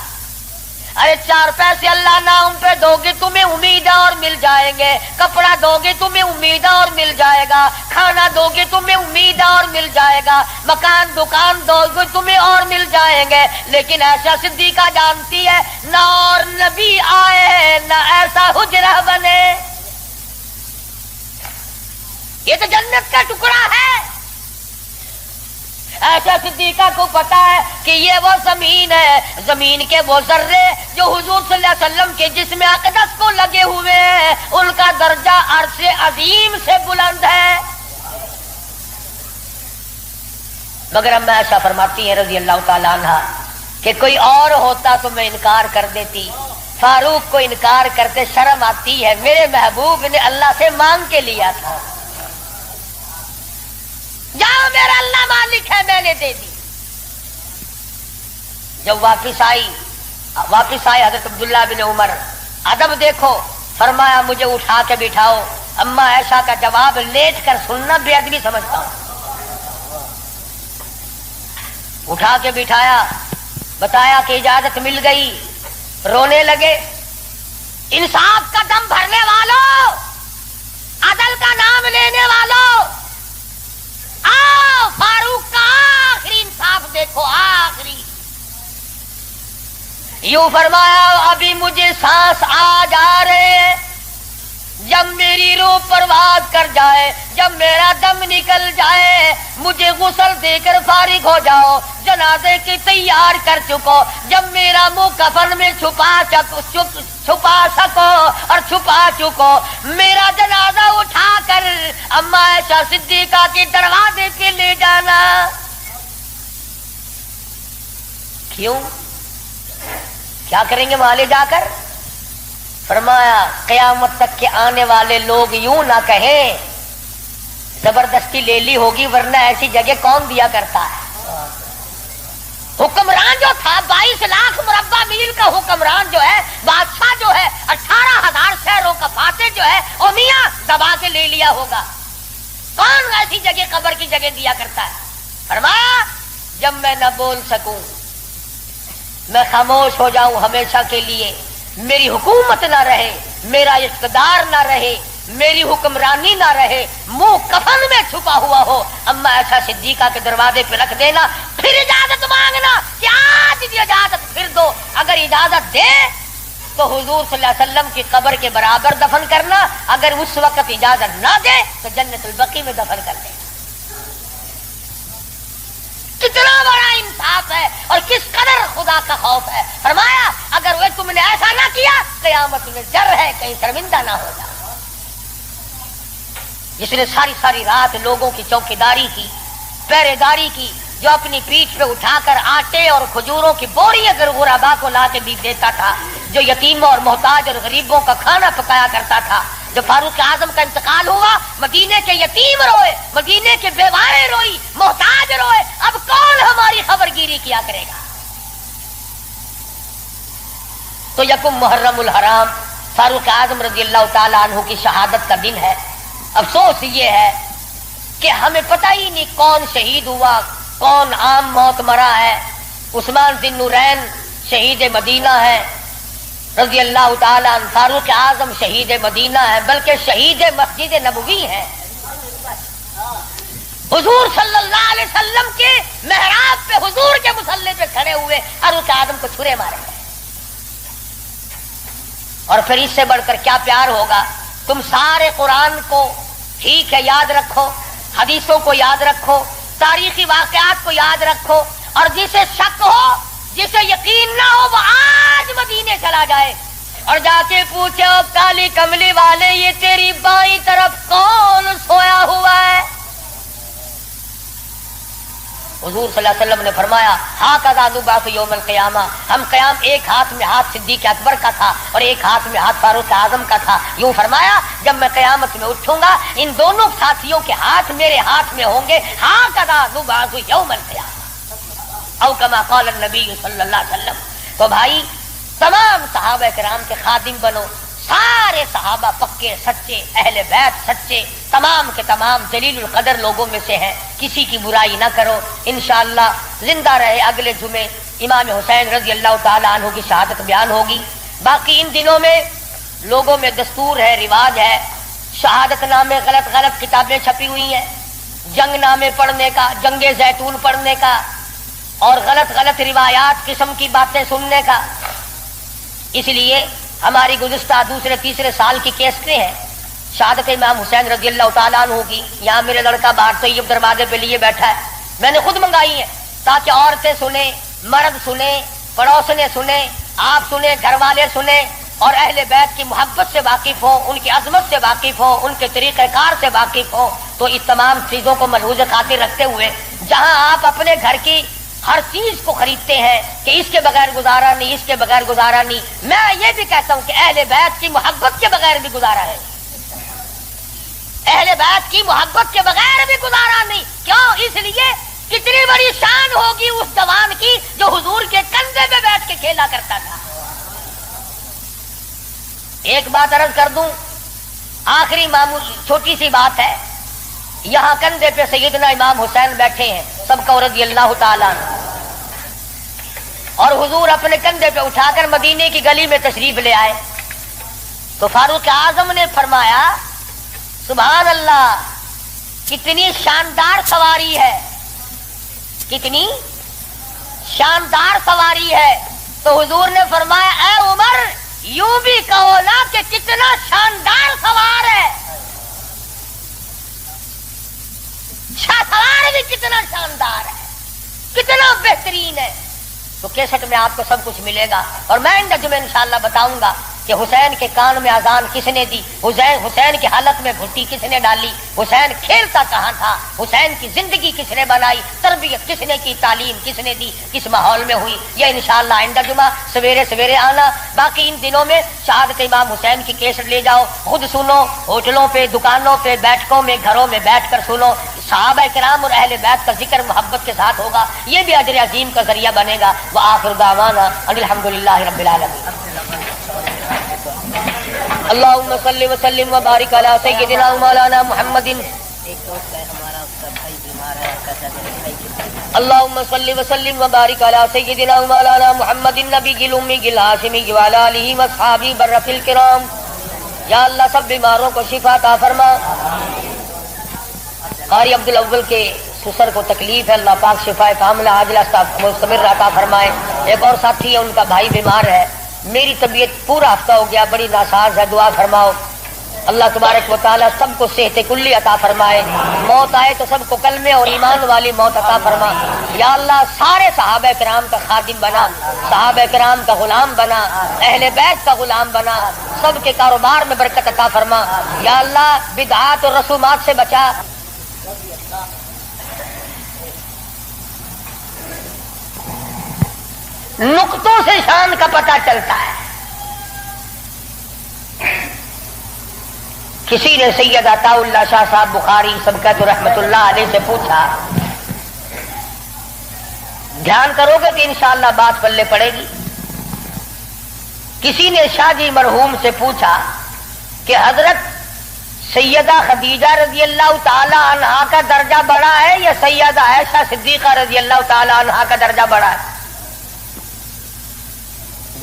ارے 4 پیسے اللہ نام پہ دو گے تمہیں امید اور مل جائیں گے، کپڑا دو گے تمہیں امید اور مل جائے گا، کھانا دو گے تمہیں امید اور مل جائے گا، مکان دکان دو گے تمہیں اور مل جائیں گے، لیکن ایسا صدیقہ جانتی ہے نہ اور نبی آئے نہ ایسا حجرہ بنے۔ یہ تو جنت کا ٹکڑا ہے۔ ایسا صدیقہ کو پتا ہے کہ یہ وہ زمین ہے، زمین کے وہ ذرے جو حضور صلی اللہ علیہ وسلم کے جسم اقدس کو لگے ہوئے ہیں، ان کا درجہ عرش عظیم سے بلند ہے۔ مگر اما ایسا فرماتی ہیں رضی اللہ تعالیٰ عنہ کہ کوئی اور ہوتا تو میں انکار کر دیتی، فاروق کو انکار کرتے شرم آتی ہے، میرے محبوب نے اللہ سے مانگ کے لیا تھا، جاؤ میرا اللہ مالک ہے میں نے دے دی۔ جب واپس آئے حضرت عبداللہ بن عمر، ادب دیکھو، فرمایا مجھے اٹھا کے بٹھاؤ۔ اما ایسا کا جواب لیٹ کر سننا بے ادبی سمجھتا ہوں۔ اٹھا کے بٹھایا، بتایا کہ اجازت مل گئی، رونے لگے۔ انصاف کا دم بھرنے والوں، عدل کا نام لینے والوں، آؤ فاروق کا آخری انصاف دیکھو، آخری۔ یوں فرمایا ابھی مجھے سانس آ جا رہے ہیں، جب میری روح پرواز کر جائے، جب میرا دم نکل جائے، مجھے غسل دے کر فارغ ہو جاؤ، جنازے کی تیار کر چکو، جب میرا منہ کفن میں چھپا سکو اور چھپا چکو، میرا جنازہ اٹھا کر اما عائشہ صدیقہ کے دروازے پہ لے جانا۔ کیوں؟ کیا کریں گے وہاں لے جا کر؟ فرمایا قیامت تک کے آنے والے لوگ یوں نہ کہیں زبردستی لے لی ہوگی، ورنہ ایسی جگہ کون دیا کرتا ہے۔ حکمران جو تھا 22 لاکھ مربع میل کا حکمران جو ہے، بادشاہ جو ہے 18,000 شہروں کا فاتح جو ہے، او میاں دبا کے لے لیا ہوگا، کون ایسی جگہ قبر کی جگہ دیا کرتا ہے؟ فرمایا جب میں نہ بول سکوں، میں خاموش ہو جاؤں ہمیشہ کے لیے، میری حکومت نہ رہے، میرا اقتدار نہ رہے، میری حکمرانی نہ رہے، منہ کفن میں چھپا ہوا ہو، اما ایسا صدیقہ کے دروازے پہ رکھ دینا، پھر اجازت مانگنا کہ آج بھی اجازت پھر دو، اگر اجازت دے تو حضور صلی اللہ علیہ وسلم کی قبر کے برابر دفن کرنا، اگر اس وقت اجازت نہ دے تو جنت البقیع میں دفن کر دینا۔ کتنا بڑا انصاف ہے اور کس قدر خدا کا خوف ہے۔ فرمایا اگر وہ تم نے ایسا نہ کیا، قیامت میں ڈر ہے کہیں شرمندہ نہ ہو جائے۔ جس نے ساری رات لوگوں کی چوکیداری کی، پہرے داری کی، جو اپنی پیٹھ پہ اٹھا کر آٹے اور کھجوروں کی بوری اگر غربا کو لا کے بھی دیتا تھا، جو یتیموں اور محتاج اور غریبوں کا کھانا پکایا کرتا تھا، جب فاروق اعظم کا انتقال ہوا، مدینے کے یتیم روئے، مدینے کے بیواریں روئی، محتاج روئے، اب کون ہماری خبرگیری کیا کرے گا؟ تو یکم محرم الحرام فاروق اعظم رضی اللہ تعالیٰ عنہ کی شہادت کا دن ہے۔ افسوس یہ ہے کہ ہمیں پتہ ہی نہیں کون شہید ہوا، کون عام موت مرا ہے۔ عثمان ذی النورین شہید مدینہ ہے رضی اللہ تعالیٰ عنہ، فاروق اعظم شہید مدینہ ہے، بلکہ شہید مسجد نبوی ہے۔ حضور صلی اللہ علیہ وسلم کے محراب پہ، حضور کے مصلی پہ کھڑے ہوئے فاروق اعظم کو چھرے مارے گئے۔ اور پھر اس سے بڑھ کر کیا پیار ہوگا؟ تم سارے قرآن کو ٹھیک ہے یاد رکھو، حدیثوں کو یاد رکھو، تاریخی واقعات کو یاد رکھو، اور جسے شک ہو، جسے یقین نہ ہو، وہ آج مدینے چلا جائے اور جا کے پوچھے او کالی کملی والے، یہ تیری بائیں طرف کون سویا ہوا ہے؟ حضور صلی اللہ علیہ وسلم نے فرمایا ہاکذا نبعث یوم القیامہ، ہم قیام ایک ہاتھ میں ہاتھ صدیق اکبر کا تھا اور ایک ہاتھ میں ہاتھ فاروق اعظم کا تھا۔ یوں فرمایا جب میں قیامت میں اٹھوں گا ان دونوں ساتھیوں کے ہاتھ میرے ہاتھ میں ہوں گے، ہاکذا نبعث یوم القیامہ۔ او کما قال النبی صلی اللہ علیہ وسلم. تو بھائی تمام صحابہ کرام کے خادم بنو. سارے صحابہ پکے سچے، اہل بیت سچے، تمام کے تمام جلیل القدر لوگوں میں سے ہیں. کسی کی برائی نہ کرو. انشاءاللہ زندہ رہے اگلے جمعے امام حسین رضی اللہ تعالی عنہ کی شہادت بیان ہوگی. باقی ان دنوں میں لوگوں میں دستور ہے، رواج ہے، شہادت نامے غلط غلط کتابیں چھپی ہوئی ہیں، جنگ نامے پڑھنے کا، جنگ زیتون پڑھنے کا، اور غلط غلط روایات قسم کی باتیں سننے کا. اس لیے ہماری گزشتہ دوسرے تیسرے سال کی کیسٹیں ہیں شہادت امام حسین رضی اللہ تعالیٰ عنہ کی. یہاں میرے لڑکا باہر طیب دروازے پہ لیے بیٹھا ہے، میں نے خود منگائی ہیں تاکہ عورتیں سنیں، مرد سنیں، پڑوسنے سنیں، آپ سنیں، گھر والے سنیں، اور اہل بیت کی محبت سے واقف ہوں، ان کی عظمت سے واقف ہوں، ان کے طریقہ کار سے واقف ہوں. تو اس تمام چیزوں کو ملحوظ خاطر رکھتے ہوئے جہاں آپ اپنے گھر کی ہر چیز کو خریدتے ہیں کہ اس کے بغیر گزارا نہیں، اس کے بغیر گزارا نہیں، میں یہ بھی کہتا ہوں کہ اہل بیت کی محبت کے بغیر بھی گزارا ہے. اہل بیت کی محبت کے بغیر بھی گزارا نہیں. کیوں؟ اس لیے کتنی بڑی شان ہوگی اس جوان کی جو حضور کے کندھے پہ بیٹھ کے کھیلا کرتا تھا. ایک بات عرض کر دوں، آخری معمول چھوٹی سی بات ہے. یہاں کندھے پہ سیدنا امام حسین بیٹھے ہیں سب کا رضی اللہ تعالیٰ، اور حضور اپنے کندھے پہ اٹھا کر مدینے کی گلی میں تشریف لے آئے. تو فاروق اعظم نے فرمایا سبحان اللہ، کتنی شاندار سواری ہے، کتنی شاندار سواری ہے. تو حضور نے فرمایا اے عمر، یوں بھی کہو نا کہ کتنا شاندار سوار ہے. سوار بھی کتنا شاندار ہے، کتنا بہترین ہے. تو کیسٹ میں آپ کو سب کچھ ملے گا. اور میں انشاءاللہ بتاؤں گا کہ حسین کے کان میں اذان کس نے دی، حسین کے حلق میں گھٹی کس نے ڈالی، حسین کھیلتا کہاں تھا، حسین کی زندگی کس نے بنائی، تربیت کس نے کی، تعلیم کس نے دی، کس ماحول میں ہوئی. یہ انشاءاللہ آئندہ جمعہ سویرے سویرے آنا. باقی ان دنوں میں شہادت امام حسین کی کیسٹ لے جاؤ، خود سنو، ہوٹلوں پہ، دکانوں پہ، بیٹھکوں میں، گھروں میں بیٹھ کر سنو. صحابہ کرام اور اہل بیت کا ذکر محبت کے ساتھ ہوگا، یہ بھی اجر عظیم کا ذریعہ بنے گا. وآخر دعوانا ان الحمدللہ رب العالمین. اللہم صلی وسلم وبارک علی سیدنا مولانا محمد. اللہم صلی وسلم وبارک علی سیدنا مولانا محمد النبی الامی الہاشمی وعلی آلہ واصحابہ برۃ الکرام. یا اللہ سب بیماروں کو شفا عطا فرما. قاری عبدالاول کے سسر کو تکلیف ہے، اللہ پاک شفا کاملہ عاجلہ مستمر عطا فرمائے. ایک اور ساتھی ہے، ان کا بھائی بیمار ہے. میری طبیعت پورا ہفتہ ہو گیا بڑی ناساز ہے، دعا فرماؤ. اللہ تبارک و تعالیٰ سب کو صحت کلی عطا فرمائے. موت آئے تو سب کو کلمے اور ایمان والی موت عطا فرما. یا اللہ سارے صحابہ کرام کا خادم بنا، صحابہ کرام کا غلام بنا، اہل بیت کا غلام بنا. سب کے کاروبار میں برکت عطا فرما. یا اللہ بدعات اور رسومات سے بچا. نقطوں سے شان کا پتہ چلتا ہے. کسی نے سید عطا اللہ شاہ صاحب بخاری سبقت رحمت اللہ علیہ سے پوچھا، دھیان کرو گے کہ انشاءاللہ بات پلے پڑے گی. کسی نے شاہ جی مرحوم سے پوچھا کہ حضرت سیدہ خدیجہ رضی اللہ تعالی عنہا کا درجہ بڑا ہے یا سیدہ عائشہ صدیقہ رضی اللہ تعالی عنہا کا درجہ بڑا ہے؟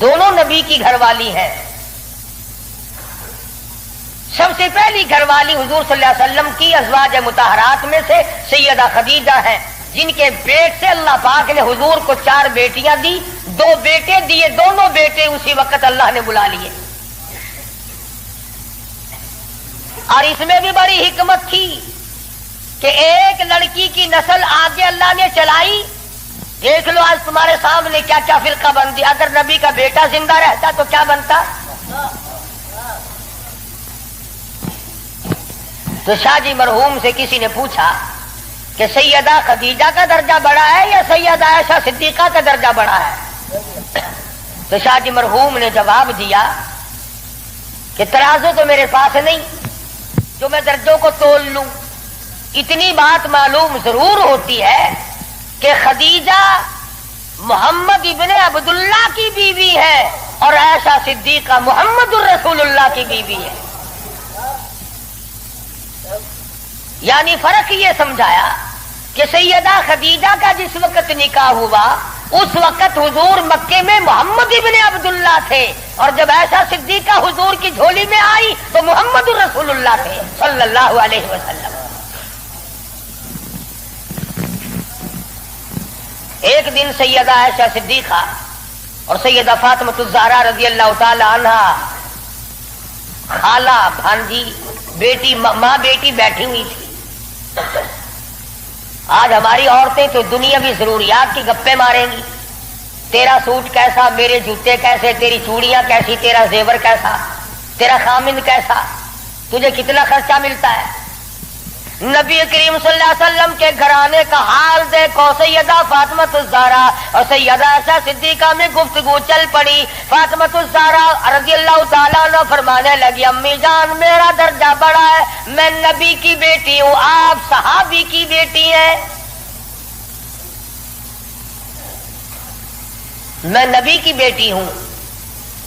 دونوں نبی کی گھر والی ہیں. سب سے پہلی گھر والی حضور صلی اللہ علیہ وسلم کی ازواج مطہرات میں سے سیدہ خدیجہ ہیں، جن کے پیٹ سے اللہ پاک نے حضور کو 4 بیٹیاں دی، 2 بیٹے دیے. دونوں بیٹے اسی وقت اللہ نے بلا لیے. اور اس میں بھی بڑی حکمت تھی کہ ایک لڑکی کی نسل آگے اللہ نے چلائی. دیکھ لو آج تمہارے سامنے کیا کیا فرقہ بن دیا. اگر نبی کا بیٹا زندہ رہتا تو کیا بنتا. تو شاہ جی مرحوم سے کسی نے پوچھا کہ سیدہ خدیجہ کا درجہ بڑا ہے یا سیدہ عائشہ صدیقہ کا درجہ بڑا ہے؟ تو شاہ جی مرحوم نے جواب دیا کہ ترازو تو میرے پاس نہیں جو میں درجوں کو تول لوں. اتنی بات معلوم ضرور ہوتی ہے کہ خدیجہ محمد ابن عبداللہ کی بیوی ہے اور عائشہ صدیقہ محمد الرسول اللہ کی بیوی ہے. یعنی فرق یہ سمجھایا کہ سیدہ خدیجہ کا جس وقت نکاح ہوا اس وقت حضور مکے میں محمد ابن عبداللہ تھے، اور جب عائشہ صدیقہ حضور کی جھولی میں آئی تو محمد الرسول اللہ تھے صلی اللہ علیہ وسلم. ایک دن سیدہ عائشہ صدیقہ اور سیدہ فاطمہ الزہرا رضی اللہ تعالی عنہا خالہ بھانجی بیٹی ماں بیٹی بیٹھی ہوئی تھی. آج ہماری عورتیں تو دنیاوی ضروریات کی گپیں ماریں گی. تیرا سوٹ کیسا، میرے جوتے کیسے، تیری چوڑیاں کیسی، تیرا زیور کیسا، تیرا خامند کیسا، تجھے کتنا خرچہ ملتا ہے. نبی کریم صلی اللہ علیہ وسلم کے گھرانے کا حال دیکھو. سیدہ فاطمہ الزہرا اور سیدہ عائشہ صدیقہ میں گفتگو چل پڑی. فاطمہ الزہرا رضی اللہ تعالیٰ عنہ فرمانے لگی امی جان میرا درجہ بڑا ہے، میں نبی کی بیٹی ہوں، آپ صحابی کی بیٹی ہیں. میں نبی کی بیٹی ہوں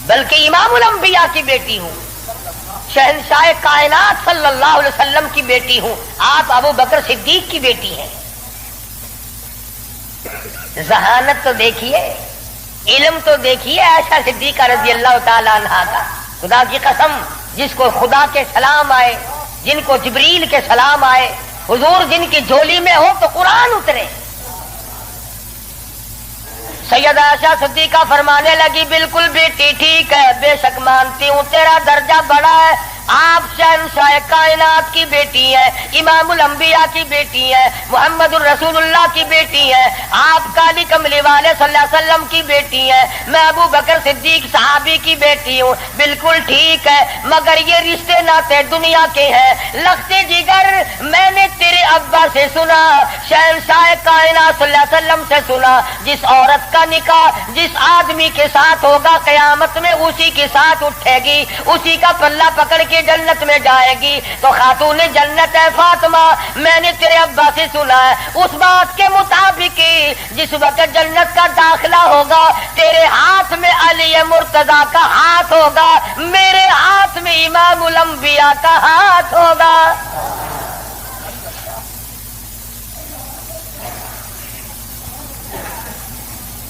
بلکہ امام الانبیاء کی بیٹی ہوں، شہنشاہ کائنات صلی اللہ علیہ وسلم کی بیٹی ہوں، آپ ابو بکر صدیق کی بیٹی ہیں. ذہانت تو دیکھیے، علم تو دیکھیے عائشہ صدیقہ رضی اللہ تعالی عنہا کا. خدا کی قسم جس کو خدا کے سلام آئے، جن کو جبریل کے سلام آئے، حضور جن کی جھولی میں ہو تو قرآن اترے. سیدہ عائشہ صدیقہ فرمانے لگی بالکل بیٹی ٹھیک ہے، بے شک مانتی ہوں تیرا درجہ بڑا ہے، آپ شہنشاہ کائنات کی بیٹی ہیں، امام الانبیاء کی بیٹی ہیں، محمد الرسول اللہ کی بیٹی ہیں، آپ کالی کملی والے صلی اللہ علیہ وسلم کی بیٹی ہیں، میں ابو بکر صدیق صحابی کی بیٹی ہوں. بالکل ٹھیک ہے، مگر یہ رشتے ناتے دنیا کے ہیں. لختے جگر میں نے تیرے ابا سے سنا، شہنشاہ کائنات صلی اللہ علیہ وسلم سے سنا، جس عورت کا نکاح جس آدمی کے ساتھ ہوگا قیامت میں اسی کے ساتھ اٹھے گی، اسی کا پلہ پکڑ کے جنت میں جائے گی. تو خاتون جنت ہے فاطمہ، میں نے تیرے ابا سے سنا ہے اس بات کے مطابق جس وقت جنت کا داخلہ ہوگا تیرے ہاتھ میں علی مرتضیٰ کا ہاتھ ہوگا، میرے ہاتھ میں امام الانبیاء کا ہاتھ ہوگا.